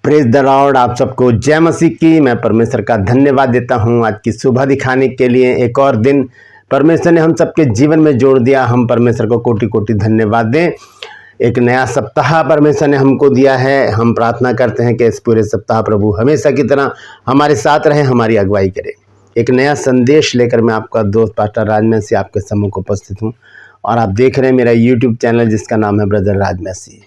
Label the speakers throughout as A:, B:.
A: Praise the Lord. आप सबको जय मसीह की। मैं परमेश्वर का धन्यवाद देता हूं आज की सुबह दिखाने के लिए। एक और दिन परमेश्वर ने हम सबके जीवन में जोड़ दिया। हम परमेश्वर को कोटि कोटि धन्यवाद दें। एक नया सप्ताह परमेश्वर ने हमको दिया है। हम प्रार्थना करते हैं कि इस पूरे सप्ताह प्रभु हमेशा की तरह हमारे साथ रहें, हमारी अगुवाई करें। एक नया संदेश लेकर मैं आपका दोस्त पास्टर राज मैसी आपके सम्मुख उपस्थित हूँ और आप देख रहे हैं मेरा यूट्यूब चैनल जिसका नाम है ब्रदर राज मैसी।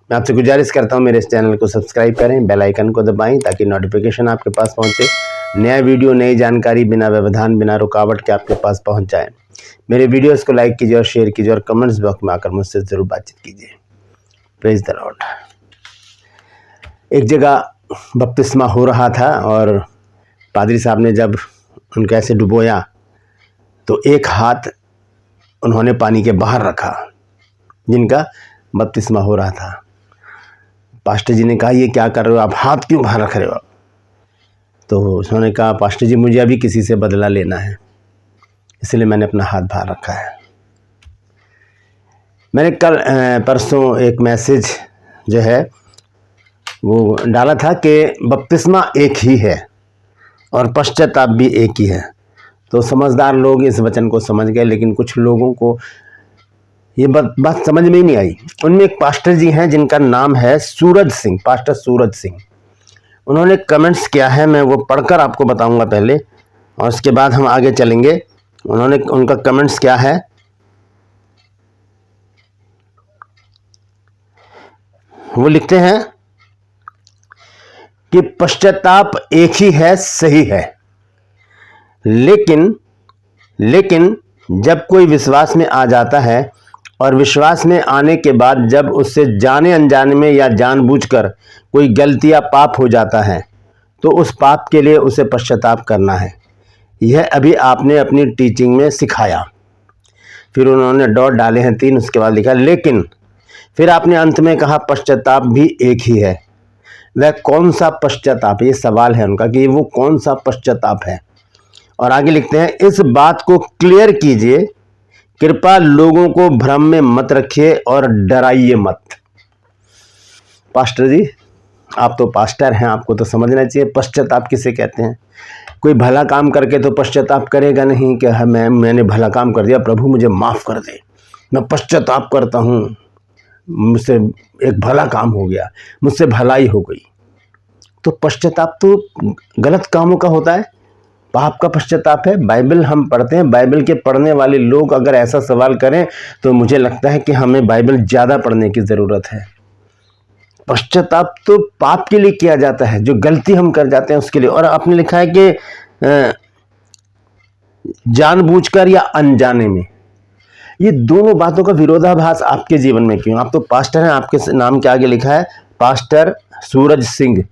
A: मैं आपसे गुजारिश करता हूं मेरे इस चैनल को सब्सक्राइब करें, बेल आइकन को दबाएं ताकि नोटिफिकेशन आपके पास पहुंचे। नया वीडियो, नई जानकारी बिना व्यवधान, बिना रुकावट के आपके पास पहुंच जाए। मेरे वीडियोस को लाइक कीजिए और शेयर कीजिए और कमेंट्स बॉक्स में आकर मुझसे ज़रूर बातचीत कीजिए। Praise the Lord. एक जगह बपतिस्मा हो रहा था और पादरी साहब ने जब उनको ऐसे डुबोया तो एक हाथ उन्होंने पानी के बाहर रखा जिनका बपतिस्मा हो रहा था। पास्टर जी ने कहा, ये क्या कर रहे हो आप, हाथ क्यों बाहर रख रहे हो आप? तो उन्होंने कहा, पास्टर जी मुझे अभी किसी से बदला लेना है, इसलिए मैंने अपना हाथ बाहर रखा है। मैंने कल परसों एक मैसेज जो है वो डाला था कि बपतिस्मा एक ही है और पश्चाताप भी एक ही है। तो समझदार लोग इस वचन को समझ गए, लेकिन कुछ लोगों को ये बात समझ में ही नहीं आई। उनमें एक पास्टर जी हैं जिनका नाम है सूरज सिंह, पास्टर सूरज सिंह। उन्होंने कमेंट्स किया है, मैं वो पढ़कर आपको बताऊंगा पहले और उसके बाद हम आगे चलेंगे। उनका कमेंट्स क्या है, वो लिखते हैं कि पश्चाताप एक ही है, सही है, लेकिन जब कोई विश्वास में आ जाता है और विश्वास में आने के बाद जब उससे जाने अनजाने में या जानबूझकर कोई गलती या पाप हो जाता है तो उस पाप के लिए उसे पश्चाताप करना है। यह अभी आपने अपनी टीचिंग में सिखाया। फिर उन्होंने डॉट डाले हैं 3, उसके बाद लिखा लेकिन फिर आपने अंत में कहा पश्चाताप भी एक ही है। वह कौन सा पश्चाताप, ये सवाल है उनका कि वो कौन सा पश्चाताप है। और आगे लिखते हैं, इस बात को क्लियर कीजिए, कृपया लोगों को भ्रम में मत रखिए और डराइए मत। पास्टर जी, आप तो पास्टर हैं, आपको तो समझना चाहिए पश्चाताप किसे कहते हैं। कोई भला काम करके तो पश्चाताप करेगा नहीं कि मैंने भला काम कर दिया, प्रभु मुझे माफ़ कर दे, मैं पश्चाताप करता हूँ, मुझसे एक भला काम हो गया, मुझसे भलाई हो गई। तो पश्चाताप तो गलत कामों का होता है, पाप का पश्चाताप है। बाइबल हम पढ़ते हैं, बाइबल के पढ़ने वाले लोग अगर ऐसा सवाल करें तो मुझे लगता है कि हमें बाइबल ज़्यादा पढ़ने की ज़रूरत है। पश्चाताप तो पाप के लिए किया जाता है, जो गलती हम कर जाते हैं उसके लिए। और आपने लिखा है कि जानबूझकर या अनजाने में, ये दोनों बातों का विरोधाभास आपके जीवन में क्यों? आप तो पास्टर हैं, आपके नाम के आगे लिखा है पास्टर सूरज सिंह।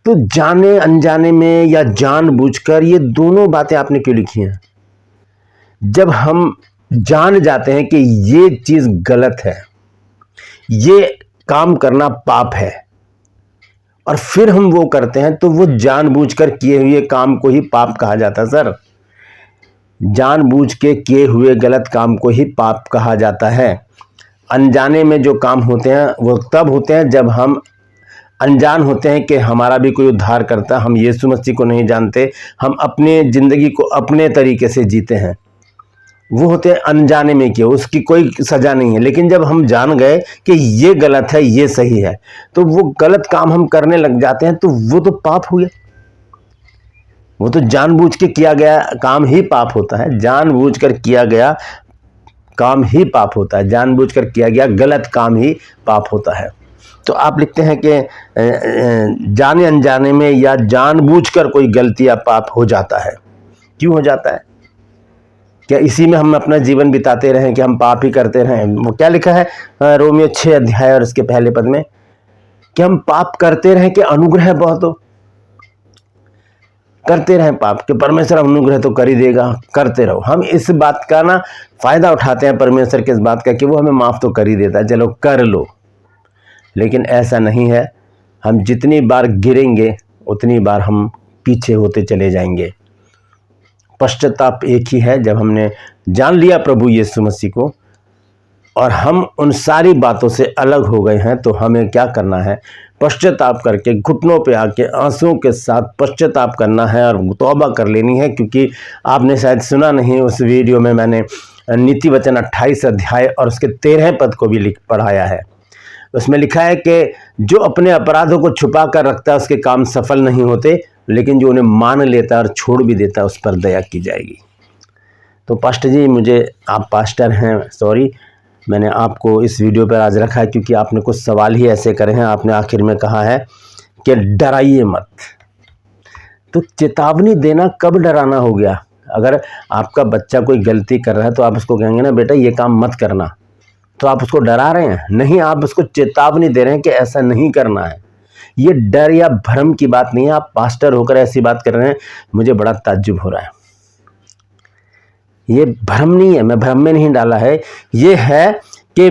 A: तो जाने अनजाने में या जानबूझकर, ये दोनों बातें आपने क्यों लिखी हैं? जब हम जान जाते हैं कि ये चीज गलत है, ये काम करना पाप है, और फिर हम वो करते हैं तो वो जानबूझकर किए हुए काम को ही पाप कहा जाता है। सर, जानबूझ के किए हुए गलत काम को ही पाप कहा जाता है। अनजाने में जो काम होते हैं वो तब होते हैं जब हम अनजान होते हैं कि हमारा भी कोई उद्धार करता, हम यीशु मसीह को नहीं जानते, हम अपने ज़िंदगी को अपने तरीके से जीते हैं, वो होते हैं अनजाने में किए, उसकी कोई सज़ा नहीं है। लेकिन जब हम जान गए कि ये गलत है, ये सही है, तो वो गलत काम हम करने लग जाते हैं, तो वो तो पाप हुए। वो तो जानबूझ के किया गया काम ही पाप होता है, जानबूझकर किया गया काम ही पाप होता है, जानबूझकर किया गया गलत काम ही पाप होता है। तो आप लिखते हैं कि जाने अनजाने में या जानबूझकर कोई गलती या पाप हो जाता है। क्यों हो जाता है? क्या इसी में हम अपना जीवन बिताते रहें कि हम पाप ही करते रहें? वो क्या लिखा है रोमियो 6 अध्याय और इसके पहले पद में, कि हम पाप करते रहें कि अनुग्रह बहुत हो। करते रहें पाप कि परमेश्वर अनुग्रह तो कर ही देगा, करते रहो। हम इस बात का ना फायदा उठाते हैं परमेश्वर के इस बात का कि वो हमें माफ़ तो कर ही देता है, चलो कर लो। लेकिन ऐसा नहीं है। हम जितनी बार गिरेंगे उतनी बार हम पीछे होते चले जाएंगे। पश्चाताप एक ही है। जब हमने जान लिया प्रभु यीशु मसीह को, और हम उन सारी बातों से अलग हो गए हैं, तो हमें क्या करना है? पश्चाताप करके घुटनों पे आके आंसुओं के साथ पश्चाताप करना है और तौबा कर लेनी है। क्योंकि आपने शायद सुना नहीं, उस वीडियो में मैंने नीति वचन 28 अध्याय और उसके 13 पद को भी पढ़ाया है। उसमें लिखा है कि जो अपने अपराधों को छुपा कर रखता है उसके काम सफल नहीं होते, लेकिन जो उन्हें मान लेता है और छोड़ भी देता है उस पर दया की जाएगी। तो पास्टर जी, मुझे, आप पास्टर हैं, सॉरी, मैंने आपको इस वीडियो पर आज रखा है क्योंकि आपने कुछ सवाल ही ऐसे करे हैं। आपने आखिर में कहा है कि डराइए मत। तो चेतावनी देना कब डराना हो गया? अगर आपका बच्चा कोई गलती कर रहा है तो आप उसको कहेंगे ना, बेटा ये काम मत करना, तो आप उसको डरा रहे हैं? नहीं, आप उसको चेतावनी दे रहे हैं कि ऐसा नहीं करना है। ये डर या भ्रम की बात नहीं है। आप पास्टर होकर ऐसी बात कर रहे हैं, मुझे बड़ा ताज्जुब हो रहा है। ये भ्रम नहीं है, मैं भ्रम में नहीं डाला है। ये है कि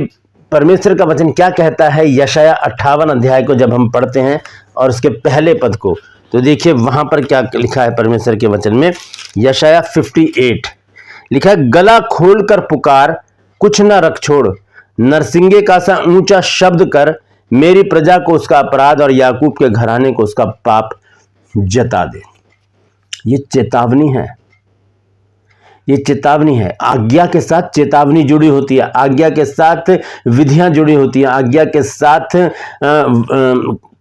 A: परमेश्वर का वचन क्या कहता है। यशाया 58 अध्याय को जब हम पढ़ते हैं और उसके पहले पद को, तो देखिए वहां पर क्या लिखा है परमेश्वर के वचन में। यशाया 58 लिखा है, गला खोल कर पुकार, कुछ न रख छोड़, नरसिंगे का सा ऊंचा शब्द कर, मेरी प्रजा को उसका अपराध और याकूब के घराने को उसका पाप जता दे। ये चेतावनी है, ये चेतावनी है। आज्ञा के साथ चेतावनी जुड़ी होती है, आज्ञा के साथ विधियां जुड़ी होती हैं, आज्ञा के साथ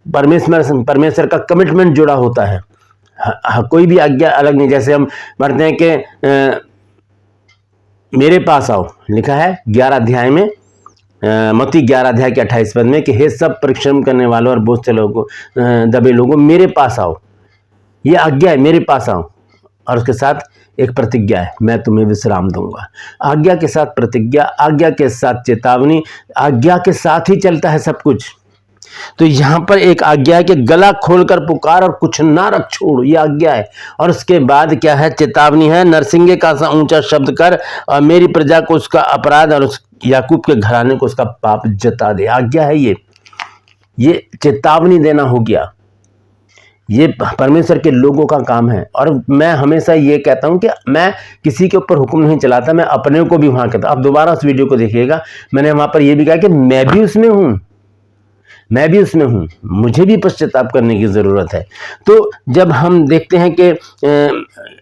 A: परमेश्वर का कमिटमेंट जुड़ा होता है। कोई भी आज्ञा अलग नहीं। जैसे हम पढ़ते हैं कि मेरे पास आओ, लिखा है 11 अध्याय में, मत्ती 11 अध्याय के 28 पद में कि हे सब परिश्रम करने वालों और बोझ से लोगों, दबे लोगों, मेरे पास आओ। ये आज्ञा है, मेरे पास आओ, और उसके साथ एक प्रतिज्ञा है, मैं तुम्हें विश्राम दूंगा। आज्ञा के साथ प्रतिज्ञा, आज्ञा के साथ चेतावनी, आज्ञा के साथ ही चलता है सब कुछ। तो यहां पर एक आज्ञा है कि गला खोलकर पुकार और कुछ ना रख छोड़, ये आज्ञा है। और उसके बाद क्या है? चेतावनी है, नरसिंगे का सा ऊंचा शब्द कर और मेरी प्रजा को उसका अपराध और याकूब के घराने को उसका पाप जता दे। आज्ञा है ये चेतावनी देना हो गया। ये परमेश्वर के लोगों का काम है। और मैं हमेशा ये कहता हूं कि मैं किसी के ऊपर हुक्म नहीं चलाता, मैं अपने को भी वहां कहता हूं। आप दोबारा उस वीडियो को देखिएगा, मैंने वहां पर यह भी कहा कि मैं भी उसमें हूं, मैं भी उसमें हूं, मुझे भी पश्चाताप करने की जरूरत है। तो जब हम देखते हैं कि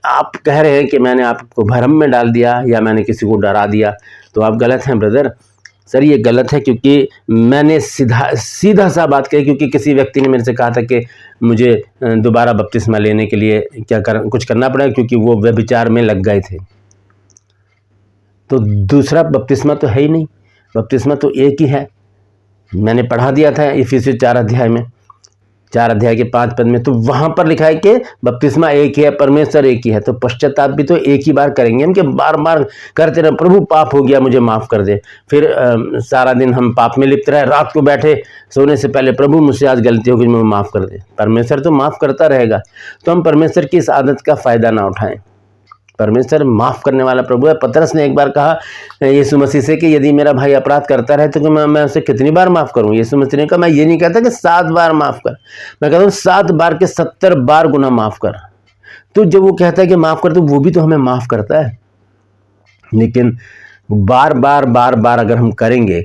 A: आप कह रहे हैं कि मैंने आपको भ्रम में डाल दिया या मैंने किसी को डरा दिया, तो आप गलत हैं ब्रदर। सर ये गलत है, क्योंकि मैंने सीधा सा बात कही। क्योंकि किसी व्यक्ति ने मेरे से कहा था कि मुझे दोबारा बपतिस्मा लेने के लिए कुछ करना पड़ेगा, क्योंकि वो व्यभिचार में लग गए थे। तो दूसरा बपतिस्मा तो है ही नहीं, बपतिस्मा तो एक ही है। मैंने पढ़ा दिया था इफिसियों 4 अध्याय में, 4 अध्याय के 5 पद में, तो वहां पर लिखा है कि बपतिस्मा एक ही है, परमेश्वर एक ही है। तो पश्चाताप भी तो एक ही बार करेंगे हम, कि बार बार करते रहे, प्रभु पाप हो गया मुझे माफ कर दे। फिर सारा दिन हम पाप में लिप्त रहे, रात को बैठे सोने से पहले, प्रभु मुझसे आज गलती हो गई, मुझे माफ कर दे। परमेश्वर तो माफ करता रहेगा। तो हम परमेश्वर की इस आदत का फायदा ना उठाएं। परमेश्वर माफ करने वाला प्रभु है। पतरस ने एक बार कहा यीशु मसीह से कि यदि मेरा भाई अपराध करता रहे तो मैं उसे कितनी बार माफ करूं? यीशु मसीह ने कहा, मैं ये नहीं कहता कि 7 बार माफ कर, मैं कहता हूं 7 बार के 70 बार गुना माफ कर। तो जब वो कहता है कि माफ कर, तो वो भी तो हमें माफ करता है। लेकिन बार बार अगर हम करेंगे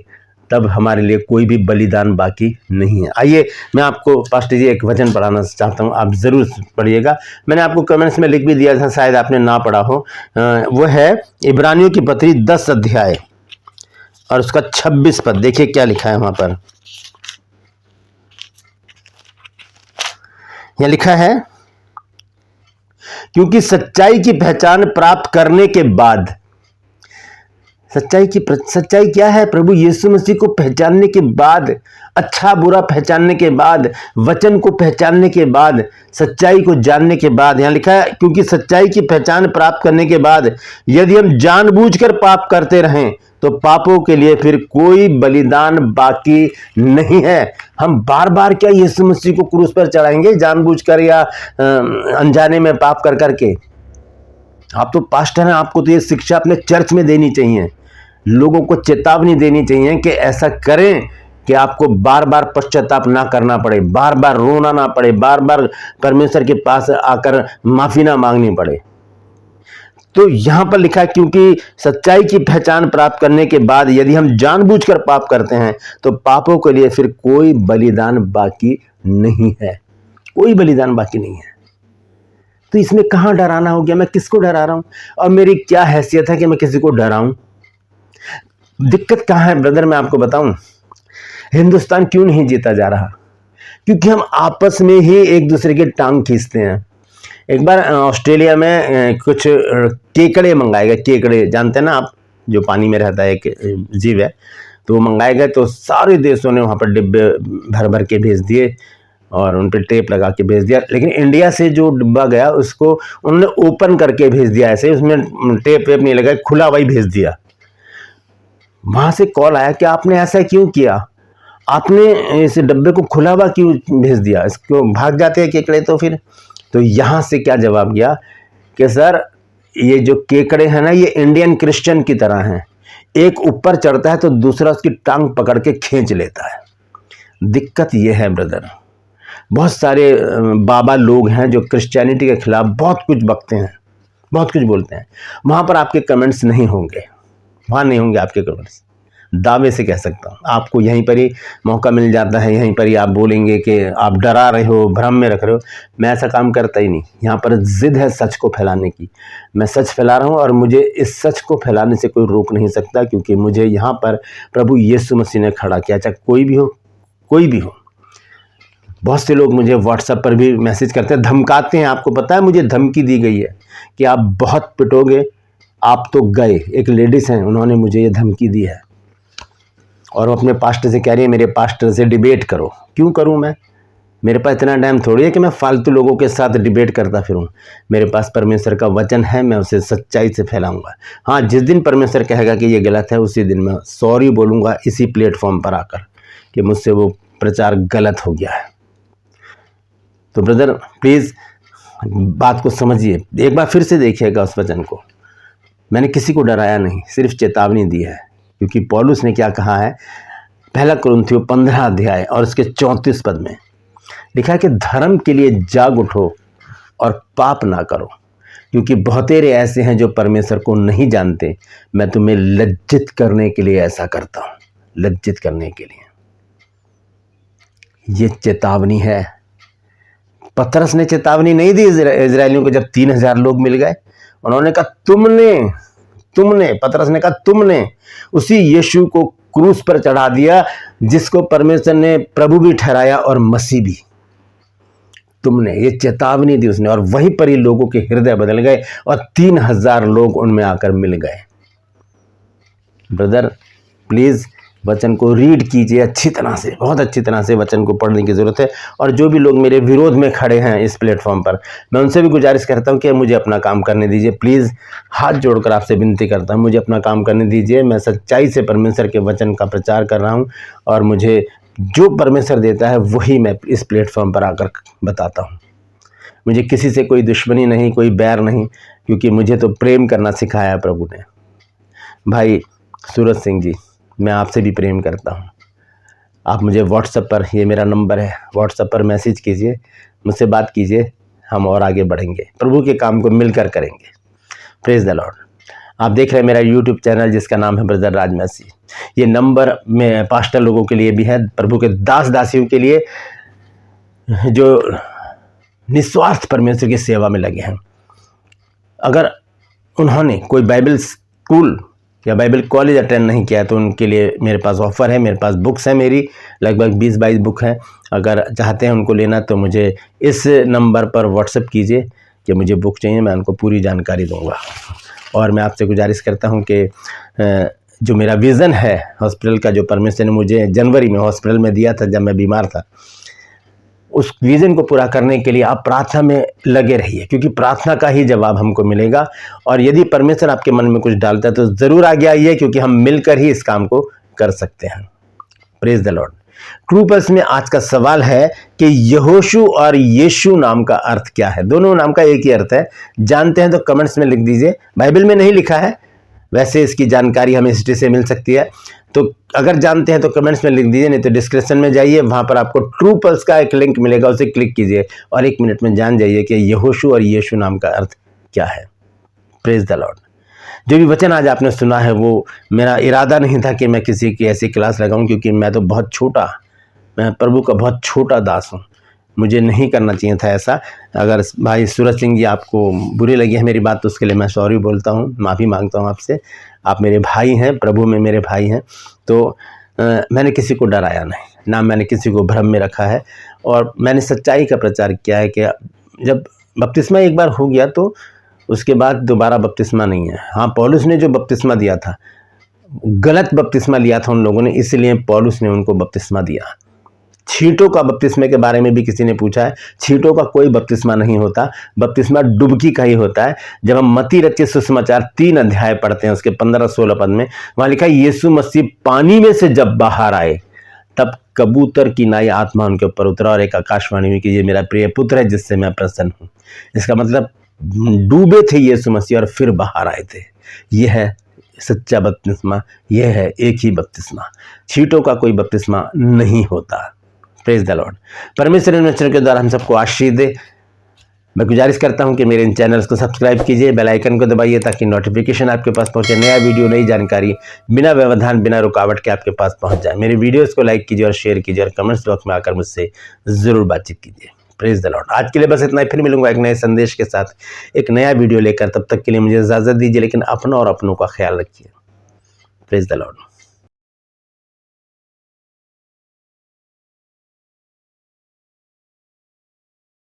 A: तब हमारे लिए कोई भी बलिदान बाकी नहीं है। आइए मैं आपको पास्टर जी एक वचन पढ़ाना चाहता हूं, आप जरूर पढ़िएगा। मैंने आपको कमेंट्स में लिख भी दिया था, शायद आपने ना पढ़ा हो। वो है इब्रानियों की पत्री 10 अध्याय और उसका 26 पद। देखिए क्या लिखा है वहां पर। यह लिखा है, क्योंकि सच्चाई की पहचान प्राप्त करने के बाद, सच्चाई क्या है? प्रभु यीशु मसीह को पहचानने के बाद, अच्छा बुरा पहचानने के बाद, वचन को पहचानने के बाद, सच्चाई को जानने के बाद। यहां लिखा है, क्योंकि सच्चाई की पहचान प्राप्त करने के बाद यदि हम जानबूझकर पाप करते रहें तो पापों के लिए फिर कोई बलिदान बाकी नहीं है। हम बार बार क्या यीशु मसीह को क्रूस पर चढ़ाएंगे जानबूझकर या अनजाने में पाप कर करके? आप तो पास्टर हैं, आपको तो ये शिक्षा अपने चर्च में देनी चाहिए, लोगों को चेतावनी देनी चाहिए कि ऐसा करें कि आपको बार बार पश्चाताप ना करना पड़े, बार बार रोना ना पड़े, बार बार परमेश्वर के पास आकर माफी ना मांगनी पड़े। तो यहां पर लिखा है, क्योंकि सच्चाई की पहचान प्राप्त करने के बाद यदि हम जानबूझकर पाप करते हैं तो पापों के लिए फिर कोई बलिदान बाकी नहीं है, कोई बलिदान बाकी नहीं है। तो इसमें कहां डराना हो गया? मैं किसको डरा रहा हूं और मेरी क्या हैसियत है कि मैं किसी को डराऊं? दिक्कत कहां है ब्रदर? मैं आपको बताऊं, हिंदुस्तान क्यों नहीं जीता जा रहा? क्योंकि हम आपस में ही एक दूसरे की टांग खींचते हैं। एक बार ऑस्ट्रेलिया में कुछ केकड़े मंगाए गए, केकड़े जानते हैं ना आप, जो पानी में रहता है, एक जीव है, तो वो मंगाए गए। तो सारे देशों ने वहाँ पर डिब्बे भर भर के भेज दिए और उन पर टेप लगा के भेज दिया। लेकिन इंडिया से जो डिब्बा गया उसको उन्होंने ओपन करके भेज दिया, ऐसे उसमें टेप वेप नहीं लगा, खुला वही भेज दिया। वहाँ से कॉल आया कि आपने ऐसा क्यों किया, आपने इस डब्बे को खुला हुआ क्यों भेज दिया, इसको भाग जाते हैं केकड़े। तो यहाँ से क्या जवाब गया कि सर ये जो केकड़े हैं ना, ये इंडियन क्रिश्चियन की तरह हैं, एक ऊपर चढ़ता है तो दूसरा उसकी टांग पकड़ के खींच लेता है। दिक्कत ये है ब्रदर, बहुत सारे बाबा लोग हैं जो क्रिश्चियनिटी के खिलाफ बहुत कुछ बकते हैं, बहुत कुछ बोलते हैं। वहाँ पर आपके कमेंट्स नहीं होंगे, वहाँ नहीं होंगे आपके कमेंट्स, दावे से कह सकता हूँ। आपको यहीं पर ही मौका मिल जाता है, यहीं पर ही आप बोलेंगे कि आप डरा रहे हो, भ्रम में रख रहे हो। मैं ऐसा काम करता ही नहीं। यहाँ पर जिद है सच को फैलाने की, मैं सच फैला रहा हूँ और मुझे इस सच को फैलाने से कोई रोक नहीं सकता, क्योंकि मुझे यहाँ पर प्रभु यीशु मसीह ने खड़ा किया, चाहे कोई भी हो, कोई भी हो। बहुत से लोग मुझे व्हाट्सएप पर भी मैसेज करते हैं, धमकाते हैं। आपको पता है मुझे धमकी दी गई है कि आप बहुत पिटोगे, आप तो गए। एक लेडीज़ हैं, उन्होंने मुझे ये धमकी दी है और वो अपने पास्टर से कह रही है मेरे पास्टर से डिबेट करो। क्यों करूं मैं? मेरे पास इतना टाइम थोड़ी है कि मैं फालतू लोगों के साथ डिबेट करता फिरूं। मेरे पास परमेश्वर का वचन है, मैं उसे सच्चाई से फैलाऊंगा। हाँ, जिस दिन परमेश्वर कहेगा कि ये गलत है, उसी दिन मैं सॉरी बोलूँगा इसी प्लेटफॉर्म पर आकर कि मुझसे वो प्रचार गलत हो गया है। तो ब्रदर प्लीज़ बात को समझिए, एक बार फिर से देखिएगा उस वचन को। मैंने किसी को डराया नहीं, सिर्फ चेतावनी दी है। क्योंकि पौलुस ने क्या कहा है, पहला कुरिन्थियों 15 अध्याय और उसके 34 पद में लिखा है कि धर्म के लिए जाग उठो और पाप ना करो, क्योंकि बहुतेरे ऐसे हैं जो परमेश्वर को नहीं जानते। मैं तुम्हें लज्जित करने के लिए ऐसा करता हूं, लज्जित करने के लिए। ये चेतावनी है। पतरस ने चेतावनी नहीं दी इजरायलियों को जब 3000 लोग मिल गए। उन्होंने कहा तुमने पतरस ने कहा तुमने उसी यीशु को क्रूस पर चढ़ा दिया जिसको परमेश्वर ने प्रभु भी ठहराया और मसीह भी। तुमने, ये चेतावनी दी उसने, और वहीं पर ही लोगों के हृदय बदल गए और 3000 लोग उनमें आकर मिल गए। ब्रदर प्लीज वचन को रीड कीजिए अच्छी तरह से, बहुत अच्छी तरह से वचन को पढ़ने की ज़रूरत है। और जो भी लोग मेरे विरोध में खड़े हैं इस प्लेटफॉर्म पर, मैं उनसे भी गुजारिश करता हूं कि मुझे अपना काम करने दीजिए। प्लीज़ हाथ जोड़कर आपसे विनती करता हूं, मुझे अपना काम करने दीजिए। मैं सच्चाई से परमेश्वर के वचन का प्रचार कर रहा हूँ और मुझे जो परमेश्वर देता है वही मैं इस प्लेटफॉर्म पर आकर बताता हूँ। मुझे किसी से कोई दुश्मनी नहीं, कोई बैर नहीं, क्योंकि मुझे तो प्रेम करना सिखाया प्रभु ने। भाई सूरज सिंह जी, मैं आपसे भी प्रेम करता हूँ। आप मुझे व्हाट्सएप पर, ये मेरा नंबर है, व्हाट्सएप पर मैसेज कीजिए, मुझसे बात कीजिए, हम और आगे बढ़ेंगे, प्रभु के काम को मिलकर करेंगे। Praise the Lord. आप देख रहे हैं मेरा यूट्यूब चैनल जिसका नाम है ब्रदर राज मसीह। ये नंबर में पास्टर लोगों के लिए भी है, प्रभु के दास दासियों के लिए जो निस्वार्थ परमेश्वर की सेवा में लगे हैं। अगर उन्होंने कोई बाइबल स्कूल या बाइबल कॉलेज अटेंड नहीं किया तो उनके लिए मेरे पास ऑफ़र है, मेरे पास बुक्स हैं, मेरी लगभग 20-22 बुक हैं। अगर चाहते हैं उनको लेना तो मुझे इस नंबर पर व्हाट्सएप कीजिए कि मुझे बुक चाहिए, मैं उनको पूरी जानकारी दूंगा। और मैं आपसे गुजारिश करता हूं कि जो मेरा विज़न है हॉस्पिटल का, जो परमेश्वर ने मुझे जनवरी में हॉस्पिटल में दिया था जब मैं बीमार था, उस विज़न को पूरा करने के लिए आप प्रार्थना में लगे रहिए, क्योंकि प्रार्थना का ही जवाब हमको मिलेगा। और यदि परमेश्वर आपके मन में कुछ डालता है तो ज़रूर आगे आइए, क्योंकि हम मिलकर ही इस काम को कर सकते हैं। Praise the Lord. True pulse में आज का सवाल है कि यहोशू और यीशु नाम का अर्थ क्या है। दोनों नाम का एक ही अर्थ है, जानते हैं तो कमेंट्स में लिख दीजिए। बाइबल में नहीं लिखा है, वैसे इसकी जानकारी हमें हिस्ट्री से मिल सकती है, तो अगर जानते हैं तो कमेंट्स में लिख दीजिए, नहीं तो डिस्क्रिप्शन में जाइए, वहाँ पर आपको ट्रू पल्स का एक लिंक मिलेगा, उसे क्लिक कीजिए और 1 मिनट में जान जाइए कि यहोशू और यीशु नाम का अर्थ क्या है। Praise the Lord. जो भी वचन आज आपने सुना है वो मेरा इरादा नहीं था कि मैं किसी की ऐसी क्लास लगाऊं, क्योंकि मैं तो बहुत छोटा, मैं प्रभु का बहुत छोटा दास हूं, मुझे नहीं करना चाहिए था ऐसा। अगर भाई सूरज सिंह जी आपको बुरी लगी है मेरी बात तो उसके लिए मैं सॉरी बोलता हूँ, माफ़ी मांगता हूँ आपसे। आप मेरे भाई हैं, प्रभु में मेरे भाई हैं। तो मैंने किसी को डराया नहीं, ना मैंने किसी को भ्रम में रखा है, और मैंने सच्चाई का प्रचार किया है कि जब बपतिस्मा एक बार हो गया तो उसके बाद दोबारा बपतिस्मा नहीं है। हाँ, पौलुस ने जो बपतिस्मा दिया था, गलत बपतिस्मा लिया था उन लोगों ने, इसलिए पौलुस ने उनको बपतिस्मा दिया। छींटों का बपतिस्मे के बारे में भी किसी ने पूछा है, छींटों का कोई बपतिस्मा नहीं होता, बपतिस्मा डुबकी का ही होता है। जब हम मत्ती रचित सुसमाचार 3 अध्याय पढ़ते हैं, उसके 15-16 पद में वहां लिखा है, यीशु मसीह पानी में से जब बाहर आए तब कबूतर की नाई आत्मा उनके ऊपर उतरा और एक आकाशवाणी हुई कि ये मेरा प्रिय पुत्र है जिससे मैं प्रसन्न हूं। इसका मतलब डूबे थे यीशु मसीह और फिर बाहर आए थे। यह है सच्चा बपतिस्मा, यह है एक ही बपतिस्मा, छींटों का कोई बपतिस्मा नहीं होता। Praise the Lord. परमेश्वर इन वचनों के द्वारा हम सबको आशीष दे। मैं गुजारिश करता हूं कि मेरे इन चैनल्स को सब्सक्राइब कीजिए, बेल आइकन को दबाइए ताकि नोटिफिकेशन आपके पास पहुंचे, नया वीडियो, नई जानकारी बिना व्यवधान बिना रुकावट के आपके पास पहुंच जाए। मेरी वीडियोस को लाइक कीजिए और शेयर कीजिए और कमेंट्स बॉक्स में आकर मुझसे ज़रूर बातचीत कीजिए। Praise the Lord. आज के लिए बस इतना ही, फिर मिलूंगा एक नए संदेश के साथ, एक नया वीडियो लेकर। तब तक के लिए मुझे इजाज़त दीजिए, लेकिन अपना और अपनों का ख्याल रखिए। Praise the Lord.